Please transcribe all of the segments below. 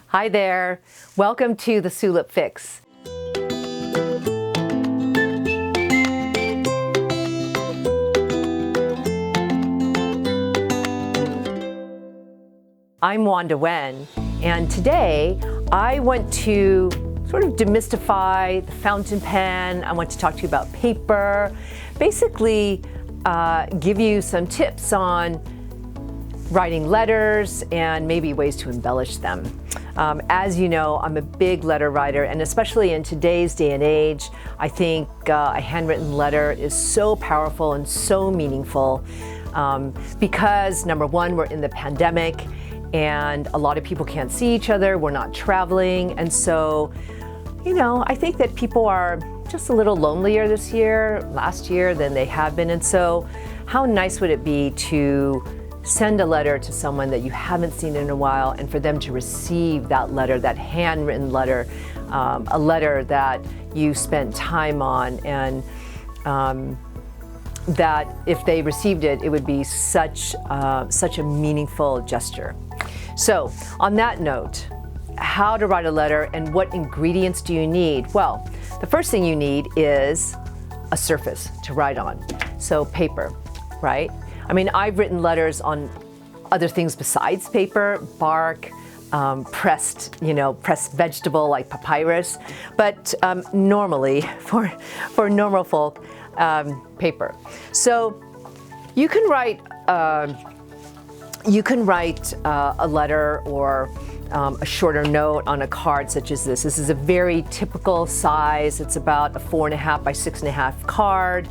Hi there. Welcome to the Sulip Fix. I'm Wanda, and today I want to sort of demystify the fountain pen. I want to talk to you about paper, basically give you some tips on writing letters and maybe ways to embellish them. As you know, I'm a big letter writer, and especially in today's day and age, I think a handwritten letter is so powerful and so meaningful because, number one, we're in the pandemic and a lot of people can't see each other, we're not traveling, and so, you know, I think that people are just a little lonelier this year, last year, than they have been, and so how nice would it be to send a letter to someone that you haven't seen in a while and for them to receive that letter, that handwritten letter, a letter that you spent time on, and that if they received it, it would be such a meaningful gesture. So on that note, how to write a letter and what ingredients do you need? Well, the first thing you need is a surface to write on. So paper, right? I mean, I've written letters on other things besides paper, bark, pressed vegetable like papyrus, but normally for normal folk, paper. So you can write a letter or a shorter note on a card such as this. This is a very typical size. It's about a 4.5 by 6.5 card.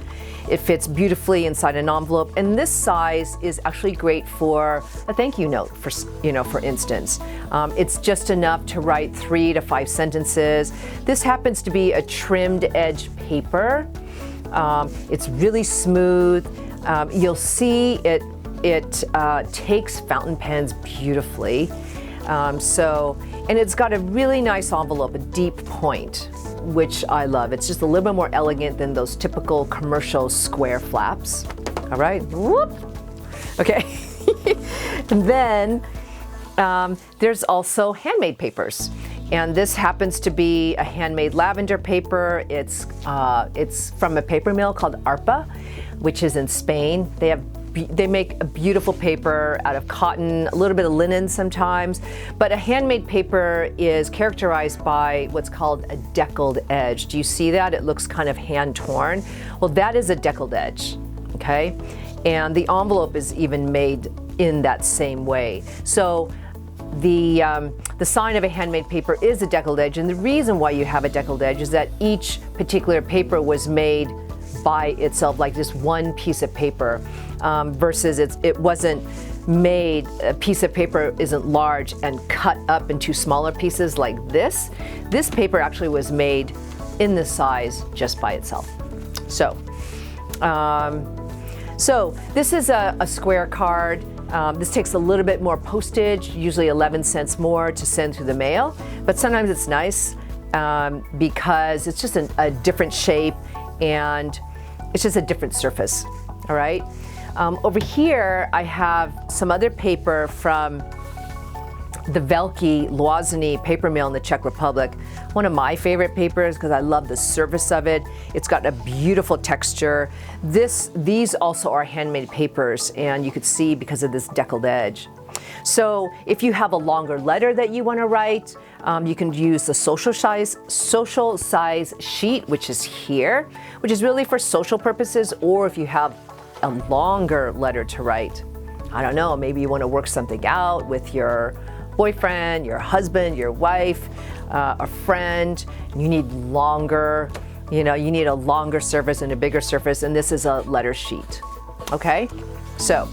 It fits beautifully inside an envelope, and this size is actually great for a thank you note, for instance. It's just enough to write 3 to 5 sentences. This happens to be a trimmed edge paper. It's really smooth. You'll see it takes fountain pens beautifully. And it's got a really nice envelope, a deep point, which I love. It's just a little bit more elegant than those typical commercial square flaps. All right, whoop. Okay. And then there's also handmade papers. And this happens to be a handmade lavender paper. It's from a paper mill called Arpa, which is in Spain. They make a beautiful paper out of cotton, a little bit of linen sometimes, but a handmade paper is characterized by what's called a deckled edge. Do you see that? It looks kind of hand-torn. Well, that is a deckled edge, okay? And the envelope is even made in that same way. So the sign of a handmade paper is a deckled edge, and the reason why you have a deckled edge is that each particular paper was made by itself, like this one piece of paper, versus it wasn't made, a piece of paper isn't large and cut up into smaller pieces like this. This paper actually was made in this size just by itself. So this is a square card. This takes a little bit more postage, usually 11 cents more to send through the mail, but sometimes it's nice because it's just a different shape and it's just a different surface, all right? Over here, I have some other paper from the Velký Loazny paper mill in the Czech Republic. One of my favorite papers because I love the surface of it. It's got a beautiful texture. These also are handmade papers, and you could see because of this deckled edge. So if you have a longer letter that you want to write, you can use the social size sheet, which is here, which is really for social purposes, or if you have a longer letter to write, I don't know, maybe you want to work something out with your boyfriend, your husband, your wife, a friend, you need longer, you need a longer surface and a bigger surface, and this is a letter sheet, okay? So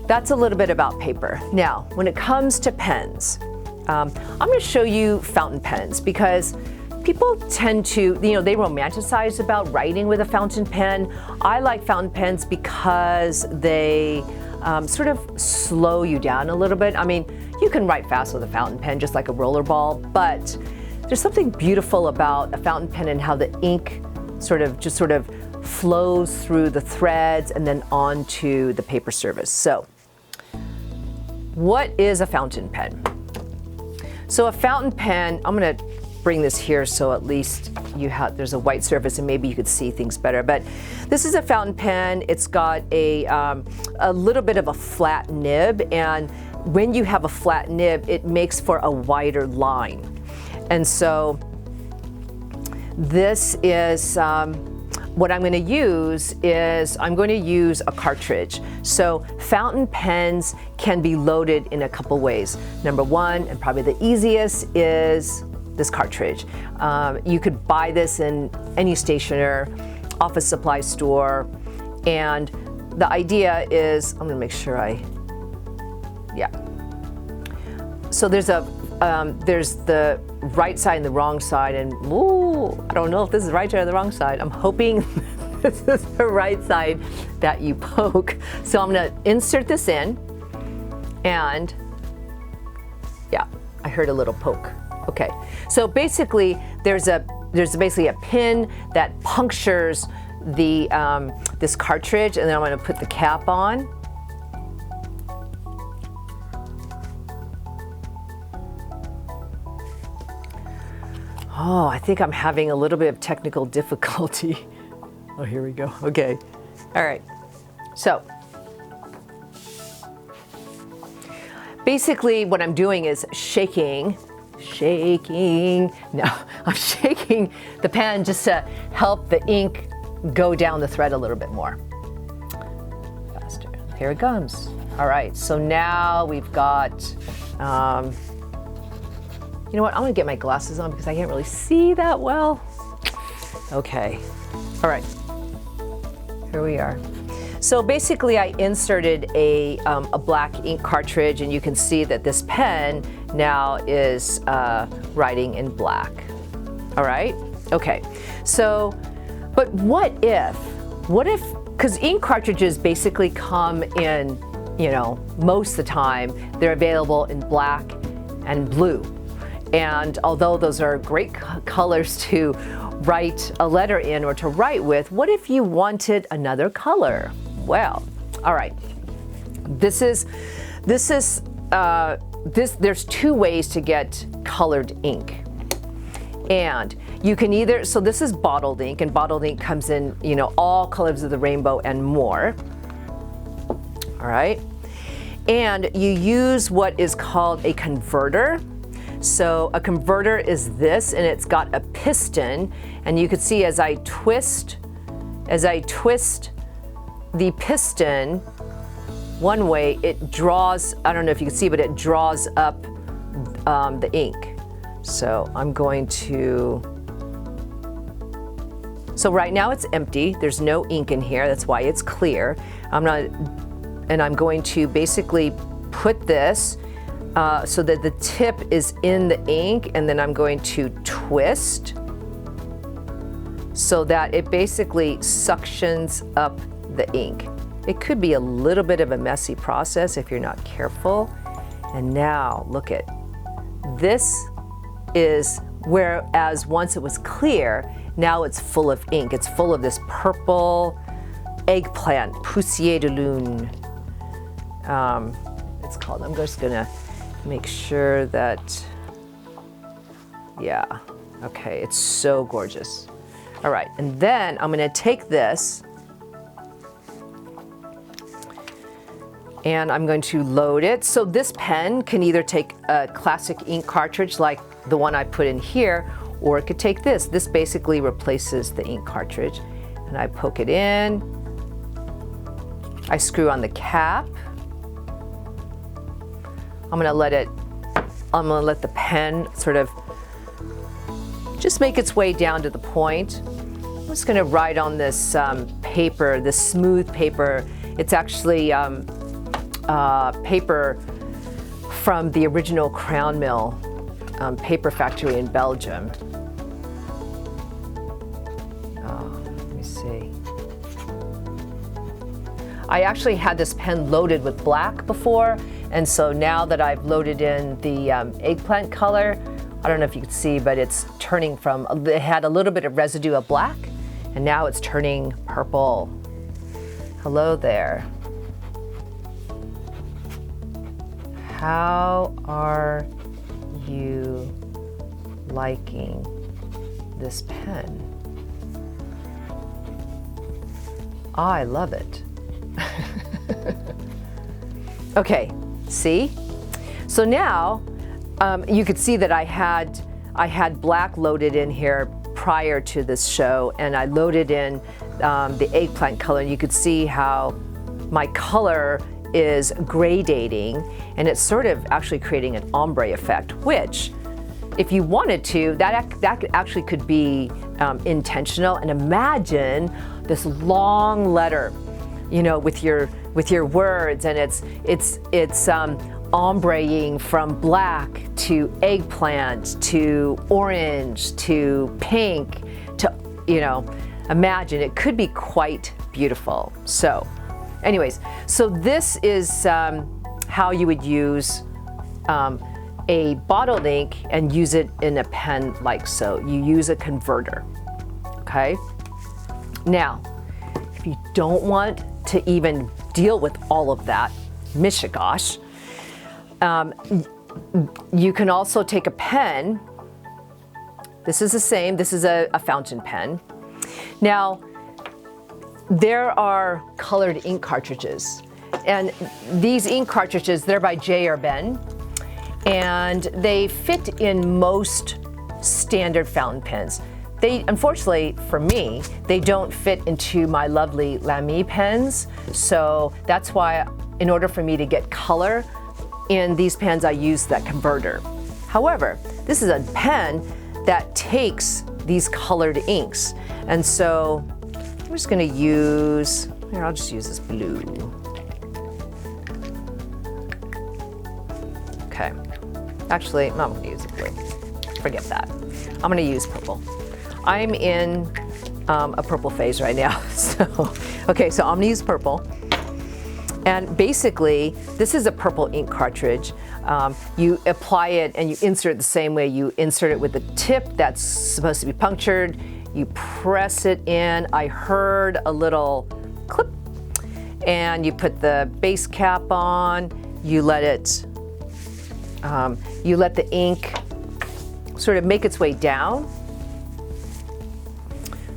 that's a little bit about paper. Now, when it comes to pens, I'm going to show you fountain pens because people tend to, they romanticize about writing with a fountain pen. I like fountain pens because they sort of slow you down a little bit. I mean, you can write fast with a fountain pen just like a rollerball, but there's something beautiful about a fountain pen and how the ink sort of flows through the threads and then onto the paper surface. So what is a fountain pen? So a fountain pen, I'm going to bring this here so at least there's a white surface and maybe you could see things better. But this is a fountain pen. It's got a little bit of a flat nib, and when you have a flat nib, it makes for a wider line. And so this is what I'm going to use is I'm going to use a cartridge. So fountain pens can be loaded in a couple ways. Number one, and probably the easiest, is this cartridge. You could buy this in any stationer, office supply store, and the idea is, I'm gonna make sure So there's the right side and the wrong side, and I don't know if this is the right side or the wrong side. I'm hoping this is the right side that you poke. So I'm gonna insert this in, and yeah, I heard a little poke. Okay, so basically there's basically a pin that punctures the this cartridge, and then I'm going to put the cap on. Oh, I think I'm having a little bit of technical difficulty. Oh, here we go. Okay, all right. So basically what I'm doing is shaking. No, I'm shaking the pen just to help the ink go down the thread a little bit more. Faster. Here it comes. All right, so now we've got, you know what, I'm gonna get my glasses on because I can't really see that well. Okay, all right, here we are. So basically I inserted a black ink cartridge, and you can see that this pen now is writing in black. All right, okay. So, but what if, because ink cartridges basically come in, most of the time, they're available in black and blue. And although those are great colors to write a letter in or to write with, what if you wanted another color? Well, all right. There's two ways to get colored ink. And you can either, so this is bottled ink, and bottled ink comes in, all colors of the rainbow and more. All right. And you use what is called a converter. So a converter is this, and it's got a piston, and you can see as I twist the piston one way, it draws, I don't know if you can see, but it draws up the ink. So I'm going to, so right now it's empty. There's no ink in here. That's why it's clear. I'm going to basically put this so that the tip is in the ink, and then I'm going to twist so that it basically suctions up the ink. It could be a little bit of a messy process if you're not careful. And now look at this, is whereas once it was clear, now it's full of ink. It's full of this purple eggplant, poussière de lune. It's called. I'm just gonna make sure that, yeah, okay, it's so gorgeous. All right, and then I'm gonna take this and I'm going to load it. So this pen can either take a classic ink cartridge like the one I put in here, or it could take this. This basically replaces the ink cartridge. And I poke it in. I screw on the cap. I'm gonna let the pen sort of just make its way down to the point. I'm just gonna write on this paper, this smooth paper. It's actually paper from the original Crown Mill paper factory in Belgium. Let me see. I actually had this pen loaded with black before, and so now that I've loaded in the eggplant color, I don't know if you can see, but it's turning from, it had a little bit of residue of black, and now it's turning purple. Hello there. how are you liking this pen? I love it. Okay, see? So now you could see that I had black loaded in here prior to this show, and I loaded in the eggplant color, and you could see how my color is gradating, and it's sort of actually creating an ombre effect, which, if you wanted to, that actually could be intentional. And imagine this long letter, you know, with your words, and it's ombreing from black to eggplant to orange to pink to, you know, imagine it could be quite beautiful. So anyways, so this is how you would use a bottled ink and use it in a pen like so. You use a converter, okay? Now, if you don't want to even deal with all of that, mishigosh, you can also take a pen. This is the same, this is a fountain pen. Now, there are colored ink cartridges, and these ink cartridges, they're by J or Ben, and they fit in most standard fountain pens. They, unfortunately for me, they don't fit into my lovely Lamy pens, so that's why in order for me to get color in these pens, I use that converter. However, this is a pen that takes these colored inks, and so I'm just gonna use, here, I'll just use this blue. Okay, actually, I'm not gonna use blue. Forget that. I'm gonna use purple. I'm in a purple phase right now, so, okay, so I'm gonna use purple. And basically, this is a purple ink cartridge. You apply it and you insert it the same way you insert it with the tip that's supposed to be punctured. You press it in. I heard a little clip, and you put the base cap on. You let it, you let the ink sort of make its way down.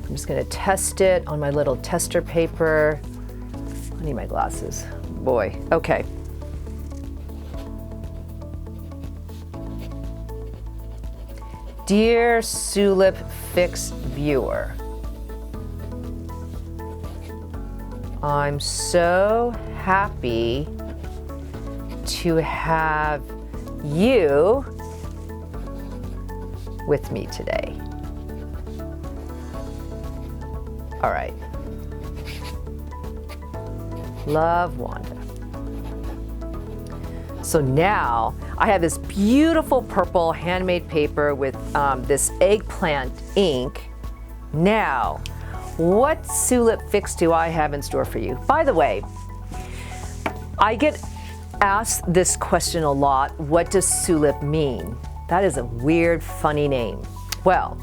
I'm just gonna test it on my little tester paper. I need my glasses. Boy, okay. Dear Sulip Fix viewer, I'm so happy to have you with me today. All right. Love, Wanda. So now I have this beautiful purple handmade paper with this eggplant ink. Now, what Sulip Fix do I have in store for you? By the way, I get asked this question a lot. What does Sulip mean? That is a weird, funny name. Well,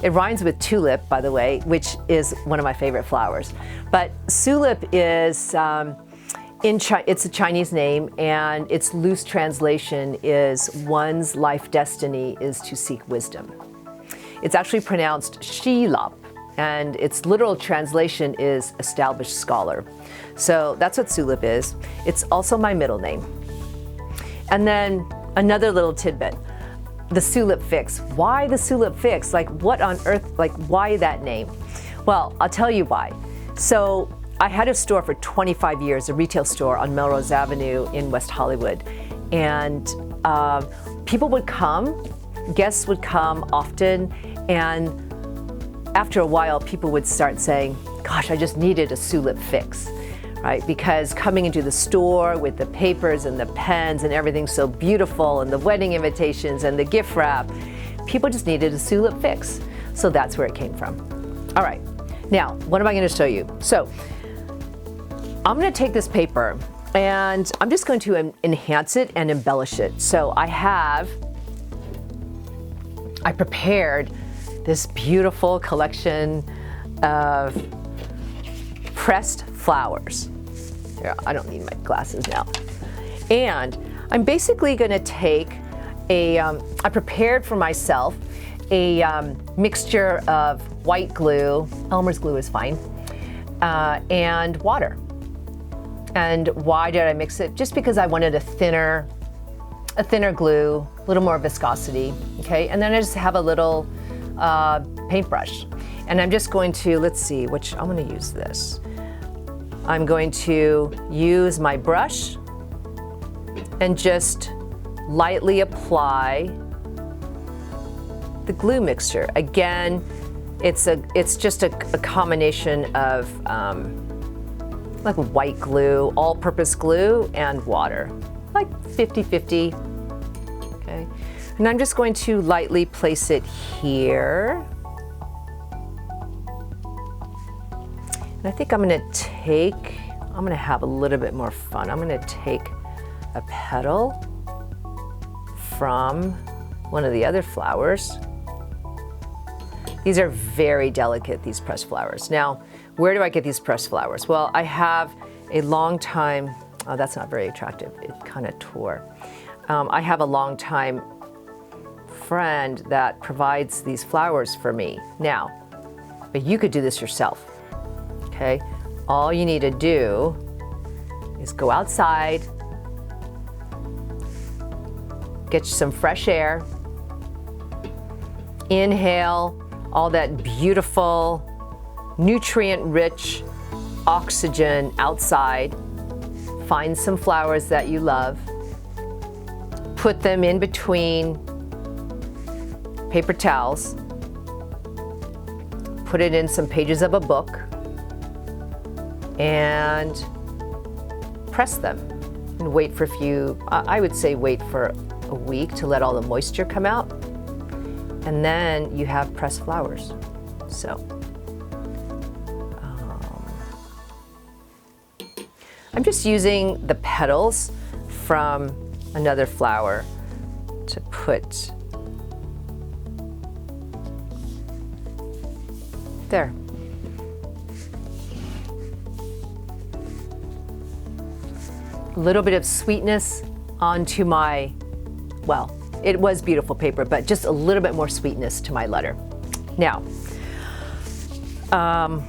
it rhymes with tulip, by the way, which is one of my favorite flowers. But Sulip is, it's a Chinese name, and its loose translation is one's life destiny is to seek wisdom. It's actually pronounced Sulip, and its literal translation is established scholar. So that's what Sulip is. It's also my middle name. And then another little tidbit. The Sulip Fix. Why the Sulip Fix? Like, what on earth, like, why that name? Well, I'll tell you why. So I had a store for 25 years, a retail store on Melrose Avenue in West Hollywood. And people would come, guests would come often, and after a while, people would start saying, gosh, I just needed a Sulip Fix. Right? Because coming into the store with the papers and the pens and everything so beautiful, and the wedding invitations and the gift wrap, people just needed a Sulip Fix. So that's where it came from. All right, now, what am I going to show you? So I'm going to take this paper and I'm just going to enhance it and embellish it. So I prepared this beautiful collection of pressed flowers. Here, I don't need my glasses now. And I'm basically going to take I prepared for myself a mixture of white glue, Elmer's glue is fine, and water. And why did I mix it? Just because I wanted a thinner glue, a little more viscosity, okay? And then I just have a little paintbrush. And I'm just going to, let's see, which I'm going to use this. I'm going to use my brush and just lightly apply the glue mixture. Again, it's just a combination of like white glue, all-purpose glue, and water, like 50-50. Okay, and I'm just going to lightly place it here. And I think I'm going to have a little bit more fun. I'm going to take a petal from one of the other flowers. These are very delicate, these pressed flowers. Now, where do I get these pressed flowers? Well, I have a long time, oh, that's not very attractive. It kind of tore. I have a long time friend that provides these flowers for me. Now, but you could do this yourself, okay? All you need to do is go outside, get you some fresh air, inhale all that beautiful, nutrient-rich oxygen outside, find some flowers that you love, put them in between paper towels, put it in some pages of a book, and press them and wait for a few, I would say wait for a week to let all the moisture come out, and then you have pressed flowers. So I'm just using the petals from another flower to put there. A little bit of sweetness onto my, well, it was beautiful paper, but just a little bit more sweetness to my letter. Now,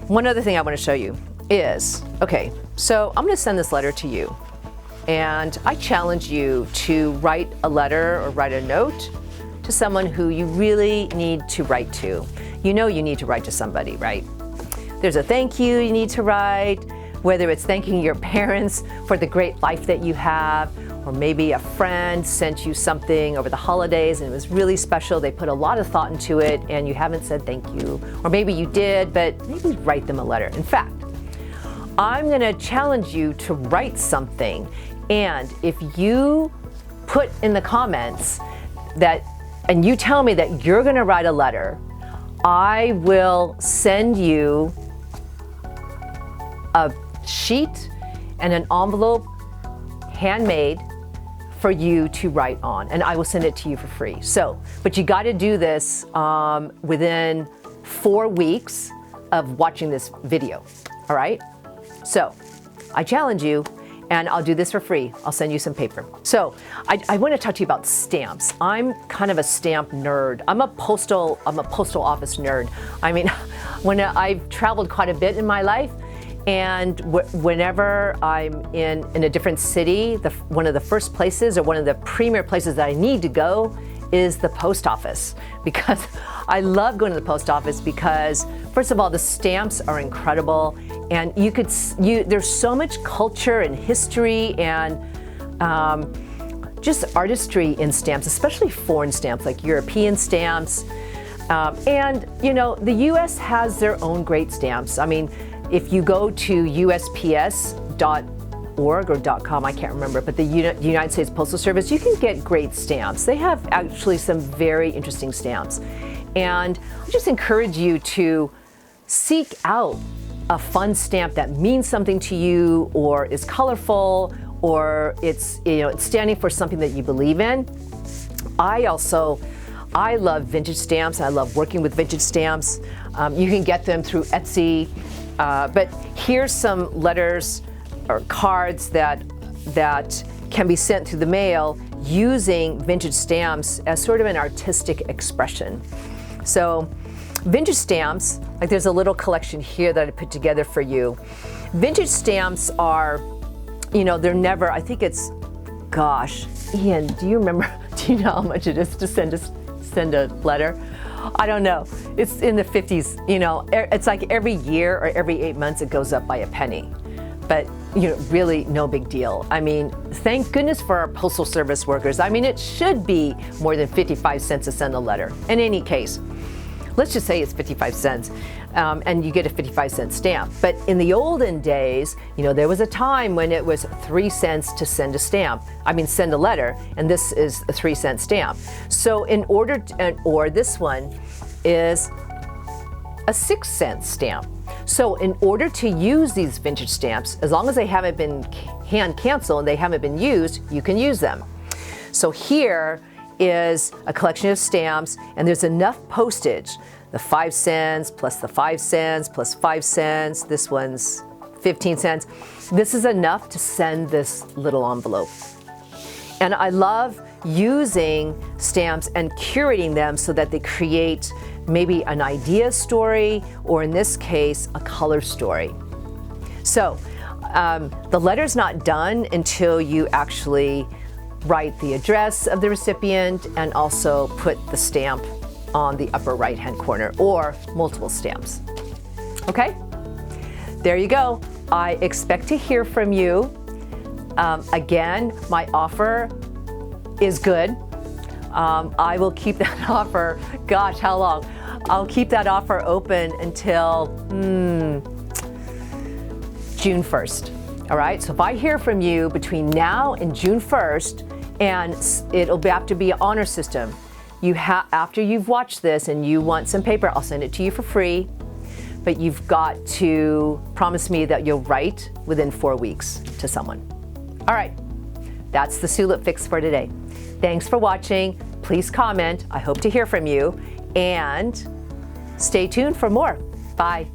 one other thing I want to show you is, okay, so I'm going to send this letter to you, and I challenge you to write a letter or write a note to someone who you really need to write to. You know you need to write to somebody, right? There's a thank you need to write, whether it's thanking your parents for the great life that you have, or maybe a friend sent you something over the holidays and it was really special. They put a lot of thought into it and you haven't said thank you. Or maybe you did, but maybe write them a letter. In fact, I'm gonna challenge you to write something. And if you put in the comments and you tell me that you're gonna write a letter, I will send you a sheet and an envelope, handmade, for you to write on, and I will send it to you for free. So, but you got to do this within 4 weeks of watching this video, all right? So, I challenge you, and I'll do this for free. I'll send you some paper. So, I want to talk to you about stamps. I'm kind of a stamp nerd. I'm a postal office nerd. I mean, when I've traveled quite a bit in my life, and whenever I'm in a different city, one of the first places or one of the premier places that I need to go is the post office, because I love going to the post office because, first of all, the stamps are incredible, and there's so much culture and history and just artistry in stamps, especially foreign stamps like European stamps. And you know, the U.S. has their own great stamps. I mean, if you go to USPS.org or .com, I can't remember, but the United States Postal Service, you can get great stamps. They have actually some very interesting stamps. And I just encourage you to seek out a fun stamp that means something to you, or is colorful, or it's standing for something that you believe in. I love vintage stamps. I love working with vintage stamps. You can get them through Etsy. But here's some letters or cards that can be sent through the mail using vintage stamps as sort of an artistic expression. So vintage stamps, like there's a little collection here that I put together for you. Vintage stamps are, you know, they're never, I think it's, gosh, Ian, do you remember, do you know how much it is to send a letter? I don't know. It's in the 50s, you know, it's like every year or every 8 months it goes up by a penny. But, you know, really no big deal. I mean, thank goodness for our postal service workers. I mean, it should be more than 55 cents to send a letter. In any case, let's just say it's 55 cents and you get a 55-cent stamp. But in the olden days, you know, there was a time when it was 3 cents to send a stamp. I mean, send a letter, and this is a 3-cent stamp. So in order to, or this one is a 6-cent stamp. So in order to use these vintage stamps, as long as they haven't been hand canceled and they haven't been used, you can use them. So here is a collection of stamps, and there's enough postage. The 5 cents plus the 5 cents plus 5 cents. This one's 15 cents. This is enough to send this little envelope. And I love using stamps and curating them so that they create maybe an idea story, or in this case, a color story. So the letter's not done until you actually write the address of the recipient and also put the stamp on the upper right-hand corner, or multiple stamps. Okay? There you go. I expect to hear from you. Again, my offer is good. I will keep that offer, gosh, how long? I'll keep that offer open until June 1st. All right, so if I hear from you between now and June 1st, and it'll have to be an honor system. After you've watched this and you want some paper, I'll send it to you for free, but you've got to promise me that you'll write within 4 weeks to someone. All right, that's the Sulip Fix for today. Thanks for watching. Please comment. I hope to hear from you, and stay tuned for more. Bye.